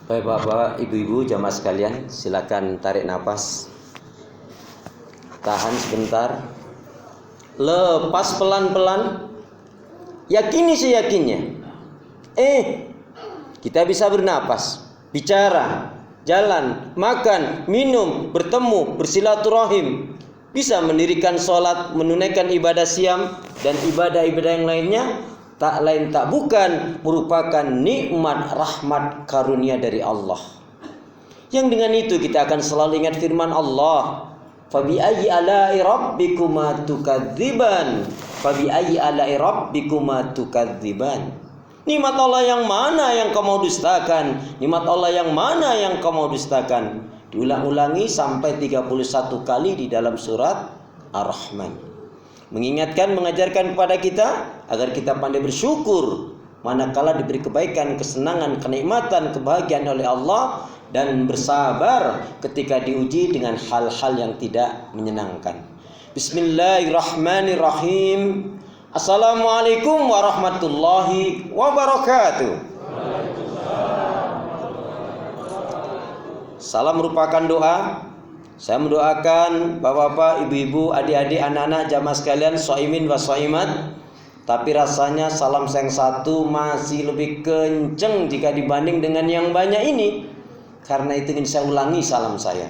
Baik Bapak, Ibu-ibu, jamaah sekalian, silakan tarik nafas. Tahan sebentar. Lepas pelan-pelan. Yakini seyakinnya. Kita bisa bernapas, bicara, jalan, makan, minum, bertemu, bersilaturahim. Bisa mendirikan sholat, menunaikan ibadah siam dan ibadah-ibadah yang lainnya. Tak lain tak bukan merupakan nikmat rahmat karunia dari Allah. Yang dengan itu kita akan selalu ingat firman Allah, Fabi ayyi ala'i rabbikuma tukadziban. Fabi ayyi ala'i rabbikuma tukadziban. Nikmat Allah yang mana yang kau mau dustakan? Nikmat Allah yang mana yang kau mau dustakan? Diulang-ulangi sampai 31 kali di dalam surat Ar-Rahman. Mengingatkan, mengajarkan kepada kita agar kita pandai bersyukur manakala diberi kebaikan, kesenangan, kenikmatan, kebahagiaan oleh Allah, dan bersabar ketika diuji dengan hal-hal yang tidak menyenangkan. Bismillahirrahmanirrahim. Assalamualaikum warahmatullahi wabarakatuh. Salam merupakan doa. Saya mendoakan bapak-bapak, ibu-ibu, adik-adik, anak-anak, jamaah sekalian, shaimin wa shaimat. Tapi rasanya salam yang satu masih lebih kenceng jika dibanding dengan yang banyak ini. Karena itu ingin saya ulangi salam saya.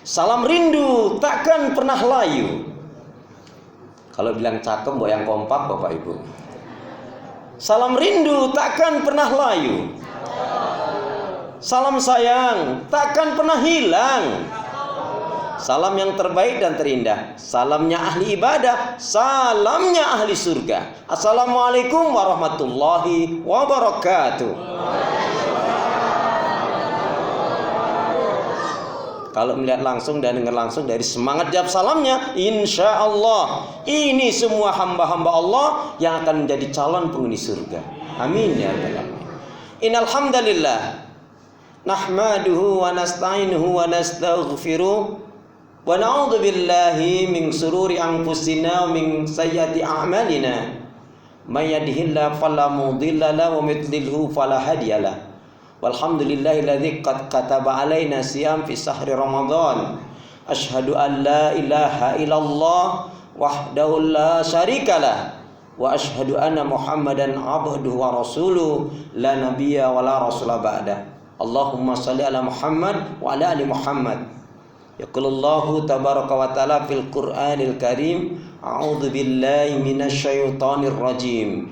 Salam rindu takkan pernah layu. Kalau bilang cakep, bawa yang kompak bapak ibu. Salam rindu takkan pernah layu. Salam sayang takkan pernah hilang. Salam yang terbaik dan terindah. Salamnya ahli ibadah, salamnya ahli surga. Assalamualaikum warahmatullahi wabarakatuh. Kalau melihat langsung dan dengar langsung dari semangat jawab salamnya, insya Allah ini semua hamba-hamba Allah yang akan menjadi calon penghuni surga. Amin ya rabbal alamin. Innal hamdalillah nahmaduhu wa nasta'inuhu wa nastaghfiruh wa na'udzu billahi min sururi anfusina wa min sayyiati a'malina. May yahdihillahu fala mudilla lahu wa may yudlilhu fala hadiyalah. Walhamdulillahilladzi qad kataba alaina siyam fi sahri Ramadan. Asyhadu an la ilaha illallah wahdahu la syarikalah wa asyhadu anna Muhammadan abduhu wa rasuluh la nabiyya wa la rasula ba'da. Allahumma shalli ala Muhammad wa ala ali Muhammad. Yaqulullahu tabaraka wa ta'ala fil Qur'anil Karim, a'udzu billahi minasyaitonir rajim.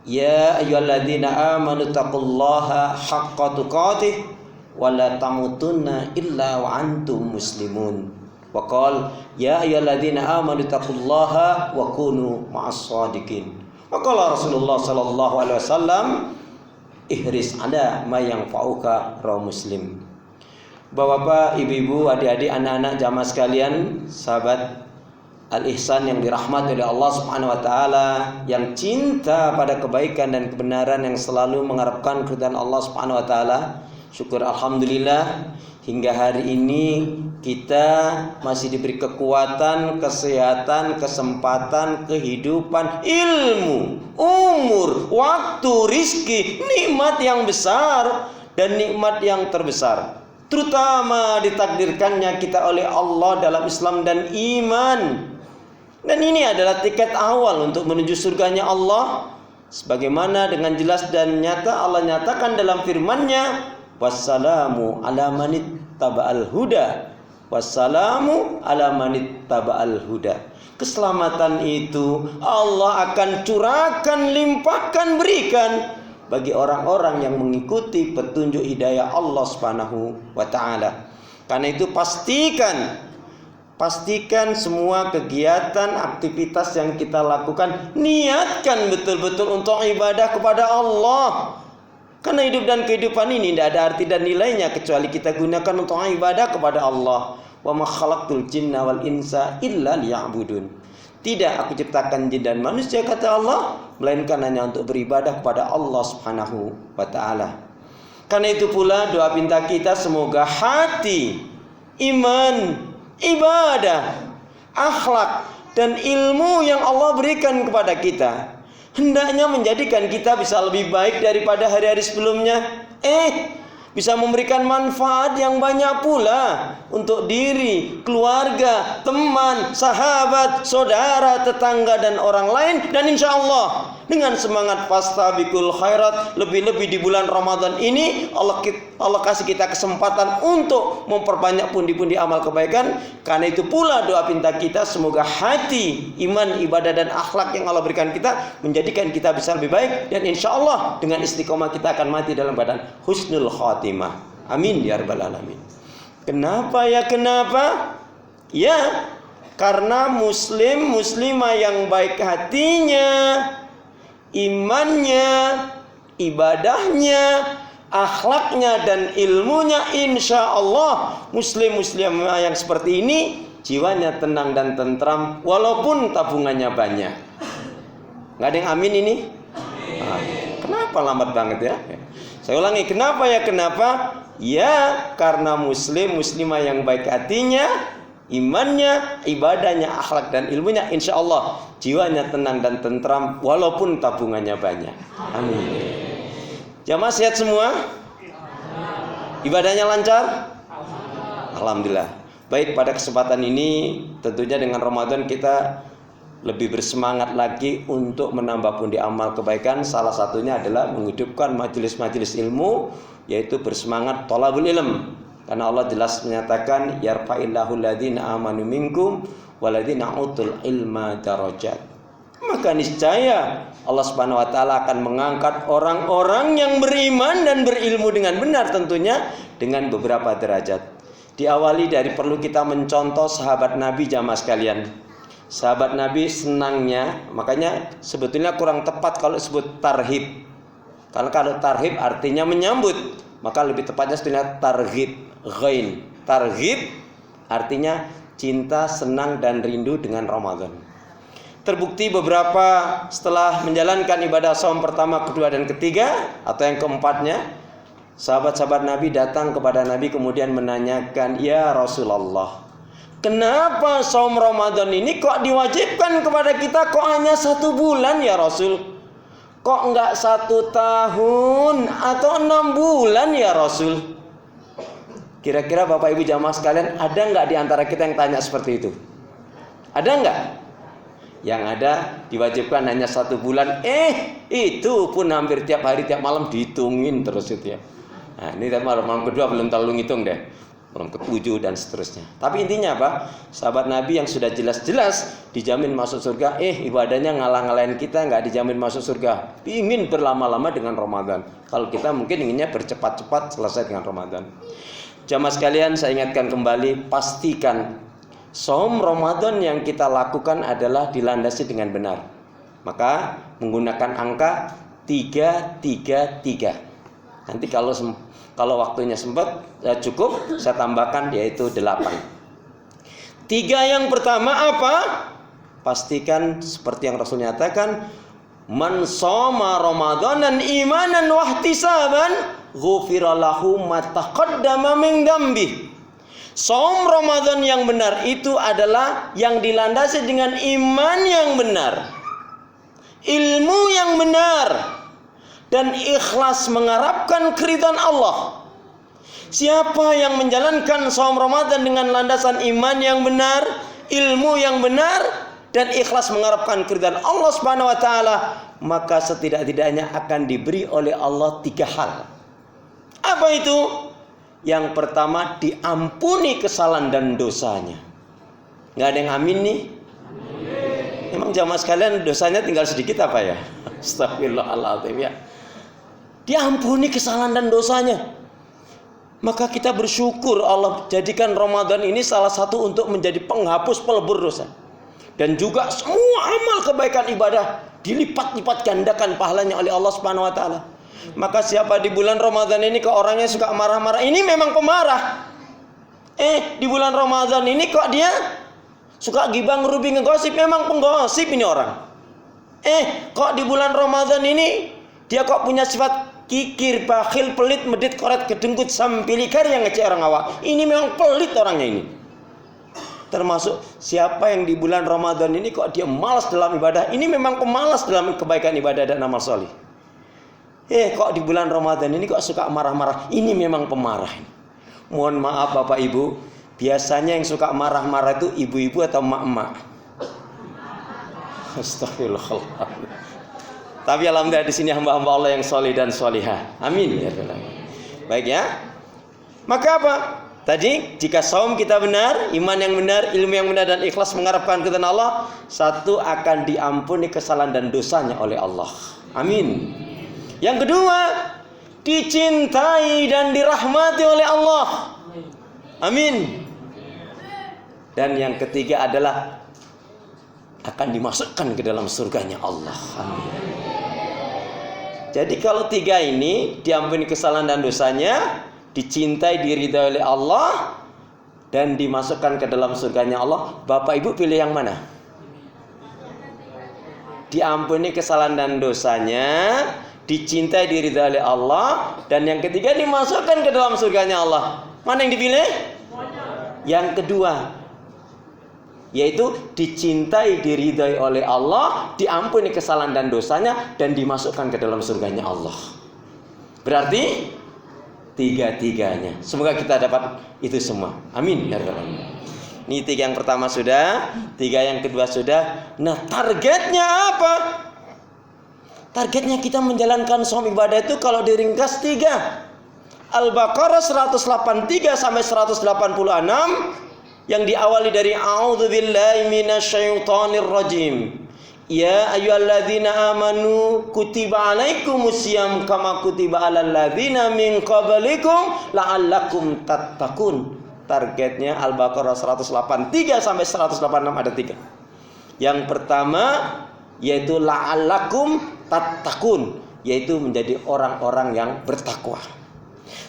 Ya ayyuhalladzina amanu taqullaha haqqa tuqatih wa la tamutunna illa wa antum muslimun. Wa qala ya ayyuhalladzina amanu taqullaha wa kunu ma'as shadiqin. Wa qala Rasulullah sallallahu alaihi wasallam, ihris ada ma yanfa'uka, rawahu Muslim. Bapak-bapak, ibu-ibu, adik-adik, anak-anak, jamaah sekalian, sahabat Al-Ihsan yang dirahmati oleh Allah Subhanahu wa taala, yang cinta pada kebaikan dan kebenaran, yang selalu mengharapkan keridhaan Allah Subhanahu wa taala. Syukur alhamdulillah hingga hari ini kita masih diberi kekuatan, kesehatan, kesempatan, kehidupan, ilmu, umur, waktu, rizki, nikmat yang besar dan nikmat yang terbesar. Terutama ditakdirkannya kita oleh Allah dalam Islam dan iman. Dan ini adalah tiket awal untuk menuju surganya Allah. Sebagaimana dengan jelas dan nyata Allah nyatakan dalam firman-Nya, wassalamu ala manittaba'al huda. Wassalamu ala manittaba'al huda. Keselamatan itu Allah akan curahkan, limpahkan, berikan bagi orang-orang yang mengikuti petunjuk hidayah Allah Subhanahu wa taala. Karena itu pastikan semua kegiatan, aktivitas yang kita lakukan, niatkan betul-betul untuk ibadah kepada Allah. Karena hidup dan kehidupan ini tidak ada arti dan nilainya kecuali kita gunakan untuk ibadah kepada Allah. Wa ma khalaqtul jinna wal insa illa liya'budun. Tidak aku ciptakan jin dan manusia, kata Allah, melainkan hanya untuk beribadah kepada Allah Subhanahu wa taala. Karena itu pula doa pinta kita, semoga hati, iman, ibadah, akhlak dan ilmu yang Allah berikan kepada kita hendaknya menjadikan kita bisa lebih baik daripada hari-hari sebelumnya. bisa memberikan manfaat yang banyak pula untuk diri, keluarga, teman, sahabat, saudara, tetangga dan orang lain. Dan insya Allah dengan semangat fastabiqul khairat, lebih-lebih di bulan Ramadan ini Allah kasih kita kesempatan untuk memperbanyak pundi-pundi amal kebaikan. Karena itu pula doa pinta kita, semoga hati, iman, ibadah dan akhlak yang Allah berikan kita menjadikan kita bisa lebih baik, dan insya Allah dengan istiqomah kita akan mati dalam badan husnul khatimah. Amin ya rabbal alamin. Kenapa ya? Kenapa? Ya, karena muslim, muslimah yang baik hatinya, imannya, ibadahnya, akhlaknya dan ilmunya, insya Allah muslim, muslimah yang seperti ini jiwanya tenang dan tentram walaupun tabungannya banyak. Nggak ada yang amin ini? Kenapa lambat banget ya? Saya ulangi, kenapa ya? Kenapa? Ya, karena muslim, muslimah yang baik hatinya, imannya, ibadahnya, akhlak dan ilmunya, insya Allah jiwanya tenang dan tentram walaupun tabungannya banyak. Amin. Jamaah sehat semua? Ibadahnya lancar? Alhamdulillah. Baik, pada kesempatan ini tentunya dengan Ramadan kita lebih bersemangat lagi untuk menambah pundi amal kebaikan. Salah satunya adalah menghidupkan majelis-majelis ilmu, yaitu bersemangat thalabul ilm. Karena Allah jelas menyatakan yarfa'illahu alladziina aamanu minkum walladziina utul ilma darajat. Maka niscaya Allah Subhanahu wa taala akan mengangkat orang-orang yang beriman dan berilmu dengan benar, tentunya dengan beberapa derajat. Diawali dari perlu kita mencontoh sahabat Nabi jamaah sekalian. Sahabat Nabi senangnya, makanya sebetulnya kurang tepat kalau disebut tarhib. Karena kalau tarhib artinya menyambut, maka lebih tepatnya sebetulnya targhib, ghain. Targhib artinya cinta, senang dan rindu dengan Ramadan. Terbukti beberapa setelah menjalankan ibadah saum pertama, kedua dan ketiga atau yang keempatnya, sahabat-sahabat Nabi datang kepada Nabi kemudian menanyakan, "Ya Rasulullah, kenapa saum Ramadan ini kok diwajibkan kepada kita kok hanya 1 bulan ya Rasul? Kok enggak 1 tahun atau 6 bulan ya Rasul?" Kira-kira Bapak Ibu jamaah sekalian, ada enggak di antara kita yang tanya seperti itu? Ada enggak? Yang ada diwajibkan hanya 1 bulan, itu pun hampir tiap hari tiap malam dihitungin terus itu ya. Nah, ini malam kedua belum terlalu ngitung deh, malam ke-7 dan seterusnya. Tapi intinya apa? Sahabat Nabi yang sudah jelas-jelas dijamin masuk surga, ibadahnya ngalah-ngalahin kita, nggak dijamin masuk surga. Ingin berlama-lama dengan Ramadan. Kalau kita mungkin inginnya bercepat-cepat selesai dengan Ramadan. Jamaah sekalian, saya ingatkan kembali, pastikan saum Ramadan yang kita lakukan adalah dilandasi dengan benar. Maka menggunakan angka 333. Nanti kalau waktunya sempat cukup, saya tambahkan yaitu 8. 3 yang pertama apa? Pastikan seperti yang Rasul nyatakan, man shoma Ramadanan imanan wahtisaban ghufira lahu ma taqaddama min dzambi. Saum Ramadan yang benar itu adalah yang dilandasi dengan iman yang benar, ilmu yang benar, dan ikhlas mengharapkan keridhaan Allah. Siapa yang menjalankan saum Ramadan dengan landasan iman yang benar, ilmu yang benar, dan ikhlas mengharapkan keridhaan Allah Subhanahu wa taala, maka setidak-tidaknya akan diberi oleh Allah 3 hal. Apa itu? Yang pertama, diampuni kesalahan dan dosanya. Nggak ada yang amin nih? Emang jamaah sekalian dosanya tinggal sedikit apa ya? Astagfirullahaladzim ya. Diampuni kesalahan dan dosanya. Maka kita bersyukur Allah jadikan Ramadan ini salah satu untuk menjadi penghapus pelebur dosa. Dan juga semua amal kebaikan ibadah dilipat-lipat gandakan pahalanya oleh Allah Subhanahu wa taala. Maka siapa di bulan Ramadan ini kok orangnya suka marah-marah, ini memang pemarah. Di bulan Ramadan ini kok dia suka gibah, ngerubi, ngegosip, memang penggosip ini orang. Kok di bulan Ramadan ini dia kok punya sifat kikir, bakhil, pelit, medit, koret, kedengkut, sampilikar yang ngecek orang awak. Ini memang pelit orangnya ini. Termasuk siapa yang di bulan Ramadan ini kok dia malas dalam ibadah, ini memang pemalas dalam kebaikan ibadah dan amal soleh. Kok di bulan Ramadan ini kok suka marah-marah? Ini memang pemarah. Mohon maaf Bapak Ibu, biasanya yang suka marah-marah itu ibu-ibu atau emak-emak? Astagfirullah. Tapi alhamdulillah di sini hamba-hamba Allah yang soleh dan solihah. Amin ya Rabbal alamin. Baik ya. Maka apa? Tadi jika saum kita benar, iman yang benar, ilmu yang benar dan ikhlas mengharapkan keridhaan Allah, satu akan diampuni kesalahan dan dosanya oleh Allah. Amin. Yang kedua, dicintai dan dirahmati oleh Allah. Amin. Dan yang ketiga adalah akan dimasukkan ke dalam surganya Allah. Amin. Jadi kalau tiga ini, diampuni kesalahan dan dosanya, dicintai, diridhai oleh Allah, dan dimasukkan ke dalam surganya Allah, Bapak Ibu pilih yang mana? Diampuni kesalahan dan dosanya, dicintai, diridhai oleh Allah, dan yang ketiga dimasukkan ke dalam surganya Allah. Mana yang dipilih? Yang kedua, yaitu dicintai, diridhai oleh Allah, diampuni kesalahan dan dosanya, dan dimasukkan ke dalam surganya Allah. Berarti tiga-tiganya. Semoga kita dapat itu semua. Amin ya rabbal alamin. Ini tiga yang pertama sudah, tiga yang kedua sudah. Nah, targetnya apa? Targetnya kita menjalankan saum ibadah itu kalau diringkas tiga. Al-Baqarah 183 sampai 186 yang diawali dari a'udzubillahi minasyaitonir rajim. Ya ayyuhalladzina amanu kutiba alaikumusiyam kama kutiba alal ladzina min qablikum la'allakum tattaqun. Targetnya Al-Baqarah 183 sampai 186 ada tiga. Yang pertama yaitu la'allakum tattaqun, yaitu menjadi orang-orang yang bertakwa.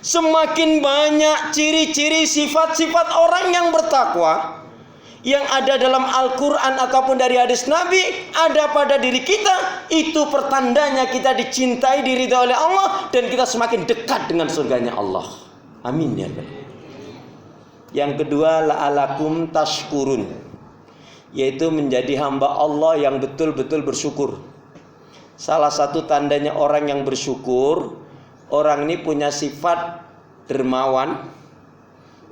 Semakin banyak ciri-ciri sifat-sifat orang yang bertakwa yang ada dalam Al-Quran ataupun dari hadis Nabi ada pada diri kita, itu pertandanya kita dicintai, diridhai oleh Allah, dan kita semakin dekat dengan surganya Allah. Amin ya Rabbal. Yang kedua, la'alakum tashkurun, yaitu menjadi hamba Allah yang betul-betul bersyukur. Salah satu tandanya orang yang bersyukur, orang ini punya sifat dermawan,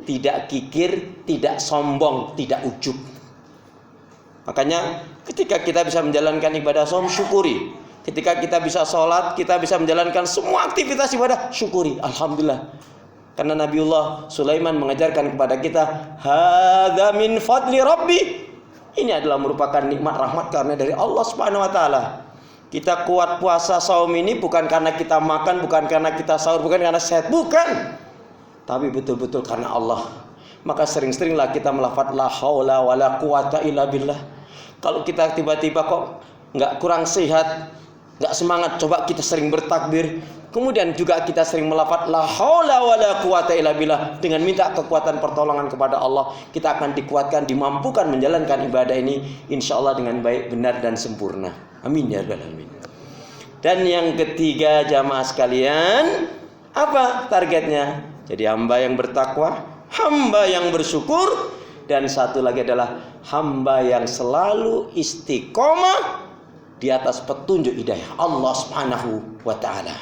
tidak kikir, tidak sombong, tidak ujub. Makanya ketika kita bisa menjalankan ibadah saum, syukuri. Ketika kita bisa sholat, kita bisa menjalankan semua aktivitas ibadah, syukuri. Alhamdulillah. Karena Nabiullah Sulaiman mengajarkan kepada kita, hadza min fadli rabbi. Ini adalah merupakan nikmat rahmat karena dari Allah Subhanahu wa taala. Kita kuat puasa saum ini bukan karena kita makan, bukan karena kita sahur, bukan karena sehat, bukan. Tapi betul-betul karena Allah. Maka sering-seringlah kita melafaz la haula wala quwata illa billah. Kalau kita tiba-tiba kok nggak kurang sehat, nggak semangat, coba kita sering bertakbir. Kemudian juga kita sering melafaz la haula wala quwata illa billah, dengan minta kekuatan pertolongan kepada Allah. Kita akan dikuatkan, dimampukan menjalankan ibadah ini insyaallah dengan baik, benar dan sempurna. Amin ya rabbal alamin. Dan yang ketiga jamaah sekalian, apa targetnya? Jadi hamba yang bertakwa, hamba yang bersyukur, dan satu lagi adalah hamba yang selalu istiqomah di atas petunjuk hidayah Allah Subhanahu wa taala.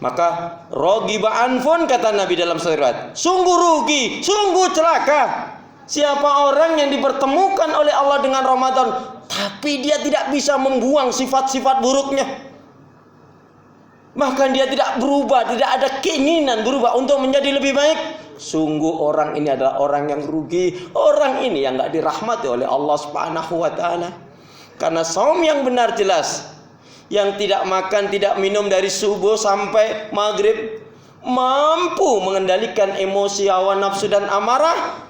Maka rogiba anfun, kata Nabi dalam surat, sungguh rugi, sungguh celaka siapa orang yang dipertemukan oleh Allah dengan Ramadan tapi dia tidak bisa membuang sifat-sifat buruknya. Bahkan dia tidak berubah, tidak ada keinginan berubah untuk menjadi lebih baik. Sungguh orang ini adalah orang yang rugi. Orang ini yang gak dirahmati oleh Allah Subhanahu wa ta'ala. Karena saum yang benar jelas, yang tidak makan, tidak minum dari subuh sampai maghrib, mampu mengendalikan emosi, hawa nafsu dan amarah,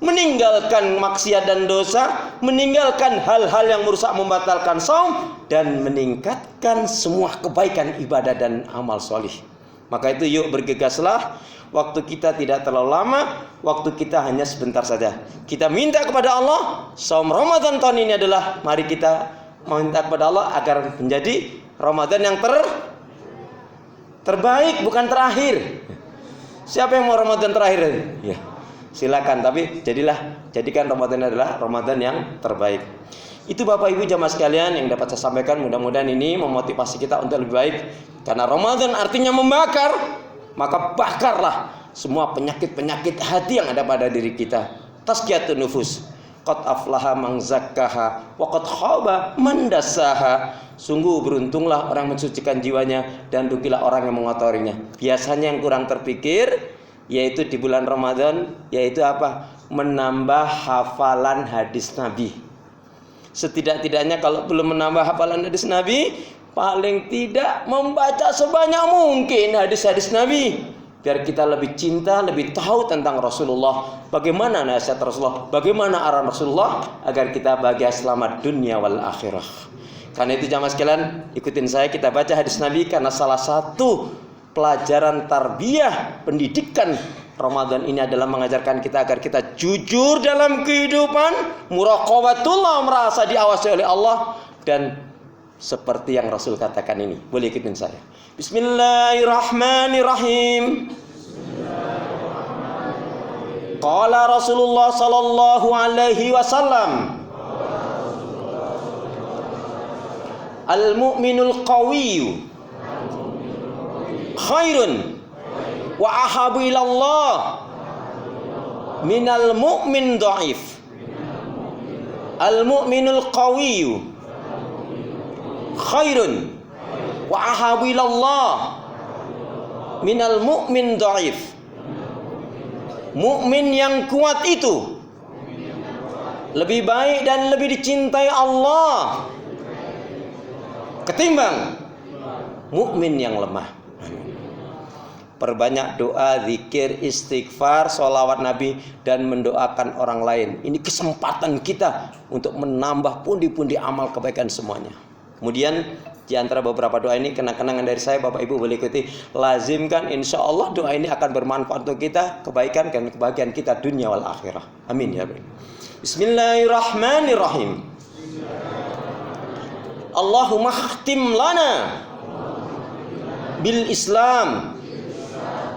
meninggalkan maksiat dan dosa, meninggalkan hal-hal yang merusak, membatalkan saum, dan meningkatkan semua kebaikan ibadah dan amal solih. Maka itu yuk bergegaslah. Waktu kita tidak terlalu lama, waktu kita hanya sebentar saja. Kita minta kepada Allah, saum Ramadan tahun ini adalah, mari kita meminta kepada Allah agar menjadi Ramadan yang terbaik, bukan terakhir. Siapa yang mau Ramadan terakhir? Ya. Silakan, tapi jadikan Ramadan adalah Ramadan yang terbaik. Itu Bapak Ibu jamaah sekalian yang dapat saya sampaikan. Mudah-mudahan ini memotivasi kita untuk lebih baik. Karena Ramadan artinya membakar, maka bakarlah semua penyakit-penyakit hati yang ada pada diri kita. Tazkiyatun nufus. Qad aflaha man zakkaha wa qad khaba man dassaha. Sungguh beruntunglah orang mensucikan jiwanya dan rugilah orang yang mengotorinya. Biasanya yang kurang terpikir yaitu di bulan Ramadan, yaitu apa? Menambah hafalan hadis Nabi. Setidak-tidaknya kalau belum menambah hafalan hadis Nabi, paling tidak membaca sebanyak mungkin hadis-hadis Nabi. Biar kita lebih cinta, lebih tahu tentang Rasulullah. Bagaimana nasihat Rasulullah, bagaimana arahan Rasulullah, agar kita bahagia selamat dunia wal akhirah. Karena itu jamaah sekalian, ikutin saya, kita baca hadis Nabi. Karena salah satu pelajaran tarbiyah, pendidikan Ramadan ini adalah mengajarkan kita agar kita jujur dalam kehidupan, muraqabatullah, merasa diawasi oleh Allah, dan seperti yang Rasul katakan ini. Boleh ikutin saya. Bismillahirrahmanirrahim. Qala Rasulullah sallallahu alaihi wasallam, al-mu'minul qawiyyu khairun wa ahabu ilallah minal mu'min dha'if. Al-mu'minul qawiyyu khairun wa ahabu ilallah minal mu'min dha'if. Mukmin yang kuat itu lebih baik dan lebih dicintai Allah ketimbang mukmin yang lemah. Perbanyak doa, zikir, istighfar, sholawat Nabi, dan mendoakan orang lain. Ini kesempatan kita untuk menambah pundi-pundi amal kebaikan semuanya. Kemudian di antara beberapa doa ini, kenang-kenangan dari saya, Bapak Ibu boleh ikuti. Lazimkan, insya Allah doa ini akan bermanfaat untuk kita, kebaikan dan kebahagiaan kita dunia wal akhirah. Amin ya Rabbi. Bismillahirrahmanirrahim. Allahumma khtim lana bil Islam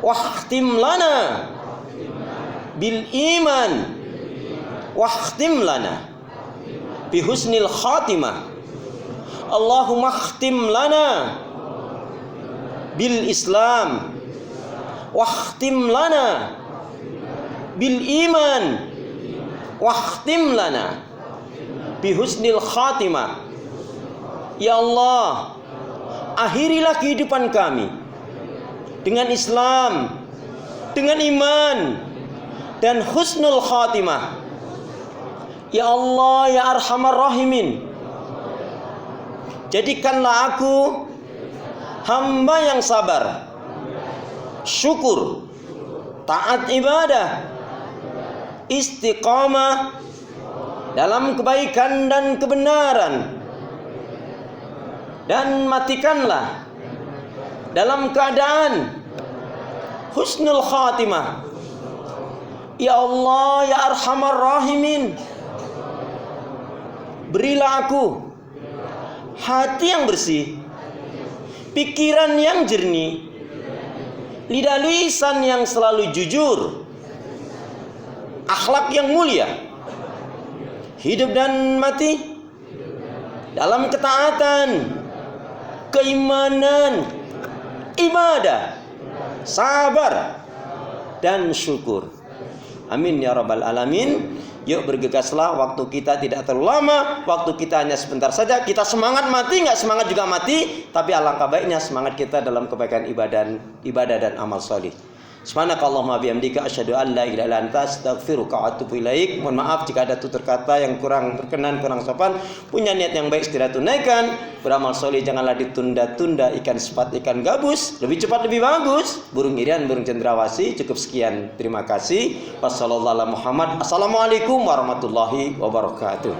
wakhtim lana bil iman wakhtim lana bi husnil khatimah. Allahumma khtim lana bil Islam wakhtim lana bil iman wakhtim lana bi husnil khatimah. Ya Allah, akhirilah kehidupan kami dengan Islam, dengan iman, dan husnul khatimah. Ya Allah, ya Arhamar Rahimin, jadikanlah aku hamba yang sabar, syukur, taat ibadah, istiqamah dalam kebaikan dan kebenaran, dan matikanlah dalam keadaan husnul khatimah. Ya Allah, ya Arhamar Rahimin, berilah aku hati yang bersih, pikiran yang jernih, lidah lisan yang selalu jujur, akhlak yang mulia, hidup dan mati dalam ketaatan, keimanan, ibadah, sabar, dan syukur. Amin ya rabbal alamin. Yuk bergegaslah, waktu kita tidak terlalu lama, waktu kita hanya sebentar saja. Kita semangat mati, nggak semangat juga mati. Tapi alangkah baiknya semangat kita dalam kebaikan ibadah dan amal salih. Subhanakallahumma bihamdika asyhadu an la ilaha illa anta astaghfiruka wa atubu ilaik. Mohon maaf jika ada tutur kata yang kurang berkenan, kurang sopan. Punya niat yang baik segera tunaikan. Beramal soleh janganlah ditunda-tunda. Ikan sepat, ikan gabus, lebih cepat lebih bagus. Burung irian, burung cendrawasih. Cukup sekian, terima kasih. Wassalamualaikum warahmatullahi wabarakatuh.